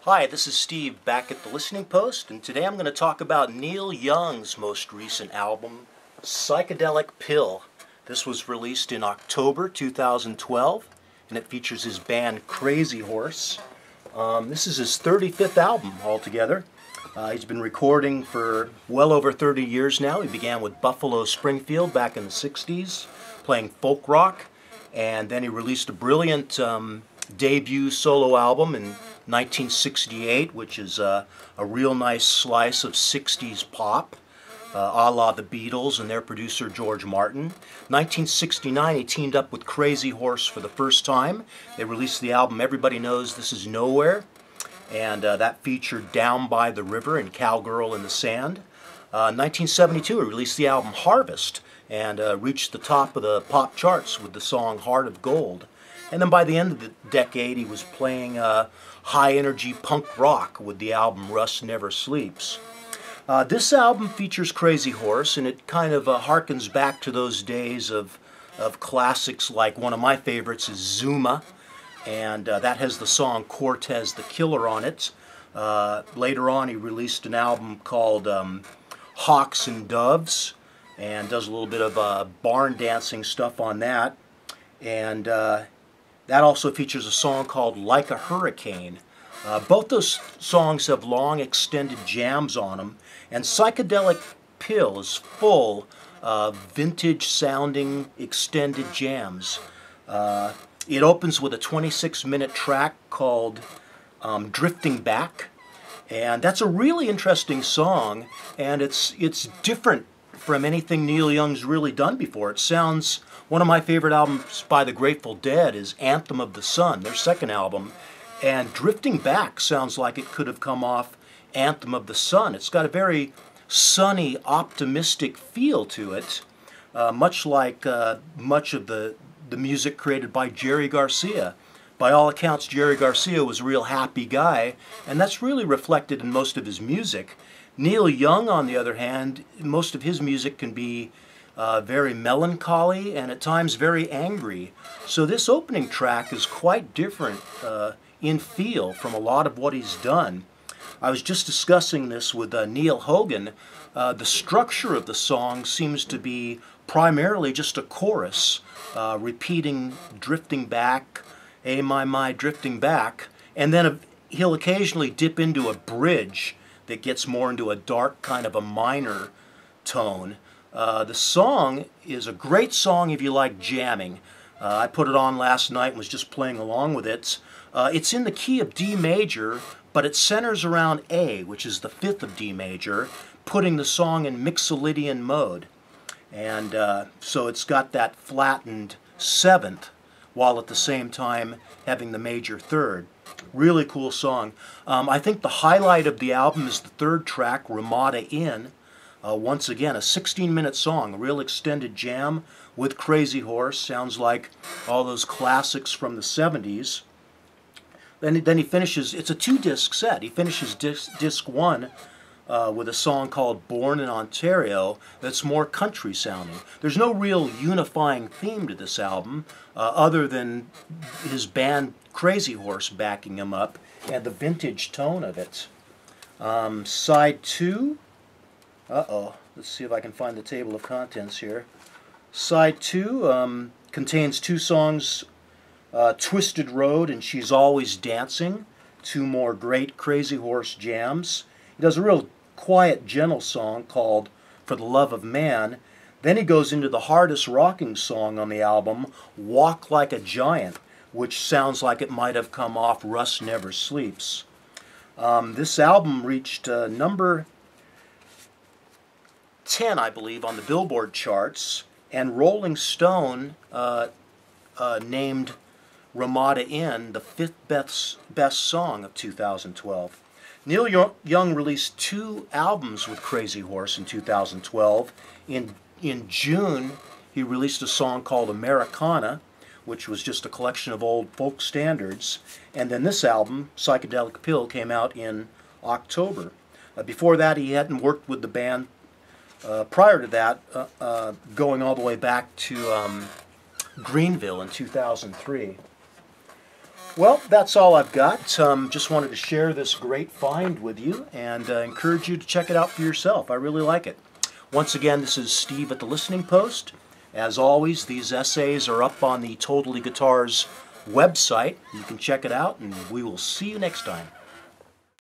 Hi, this is Steve back at the Listening Post, and today I'm going to talk about Neil Young's most recent album, Psychedelic Pill. This was released in October 2012, and it features his band Crazy Horse. This is his 35th album altogether. He's been recording for well over 30 years now. He began with Buffalo Springfield back in the 60s, playing folk rock, and then he released a brilliant debut solo album in 1968, which is a real nice slice of 60s pop, a la the Beatles and their producer George Martin. 1969, he teamed up with Crazy Horse for the first time. They released the album Everybody Knows This Is Nowhere, and that featured Down by the River and Cowgirl in the Sand. 1972, he released the album Harvest and reached the top of the pop charts with the song Heart of Gold. And then by the end of the decade, he was playing high-energy punk rock with the album Rust Never Sleeps. This album features Crazy Horse, and it kind of harkens back to those days of classics like one of my favorites is Zuma, and that has the song Cortez the Killer on it. Later on, he released an album called Hawks and Doves, and does a little bit of barn dancing stuff on that. And that also features a song called Like a Hurricane. Both those songs have long extended jams on them, and Psychedelic Pill is full of vintage sounding extended jams. It opens with a 26-minute track called Drifting Back, and that's a really interesting song, and it's different from anything Neil Young's really done before. It sounds, one of my favorite albums by the Grateful Dead is Anthem of the Sun, their second album, and Drifting Back sounds like it could have come off Anthem of the Sun. It's got a very sunny, optimistic feel to it, much like much of the music created by Jerry Garcia. By all accounts, Jerry Garcia was a real happy guy, and that's really reflected in most of his music. Neil Young, on the other hand, most of his music can be very melancholy and at times very angry. So this opening track is quite different in feel from a lot of what he's done. I was just discussing this with Neil Hogan. The structure of the song seems to be primarily just a chorus, repeating drifting back, hey my, drifting back, and then he'll occasionally dip into a bridge that gets more into a dark kind of a minor tone. The song is a great song if you like jamming. I put it on last night and was just playing along with it. It's in the key of D major, but it centers around A, which is the fifth of D major, putting the song in Mixolydian mode. And so it's got that flattened seventh, while at the same time having the major third. Really cool song. I think the highlight of the album is the third track, Ramada Inn. Once again, a 16-minute song, a real extended jam with Crazy Horse. Sounds like all those classics from the 70s. Then he finishes, it's a two-disc set. He finishes disc one with a song called Born in Ontario that's more country sounding. There's no real unifying theme to this album other than his band Crazy Horse backing him up and the vintage tone of it. Side 2, let's see if I can find the table of contents here. Side 2 contains two songs, Twisted Road and She's Always Dancing, two more great Crazy Horse jams. He does a real quiet, gentle song called For the Love of Man. Then he goes into the hardest rocking song on the album, Walk Like a Giant, which sounds like it might have come off Rust Never Sleeps. This album reached number 10, I believe, on the Billboard charts, and Rolling Stone named Ramada Inn the fifth best song of 2012. Neil Young released two albums with Crazy Horse in 2012. In June, he released a song called Americana, which was just a collection of old folk standards. And then this album, Psychedelic Pill, came out in October. Before that, he hadn't worked with the band. Prior to that, going all the way back to Greenville in 2003. Well, that's all I've got. Just wanted to share this great find with you and encourage you to check it out for yourself. I really like it. Once again, this is Steve at the Listening Post. As always, these essays are up on the Totally Guitars website. You can check it out, and we will see you next time.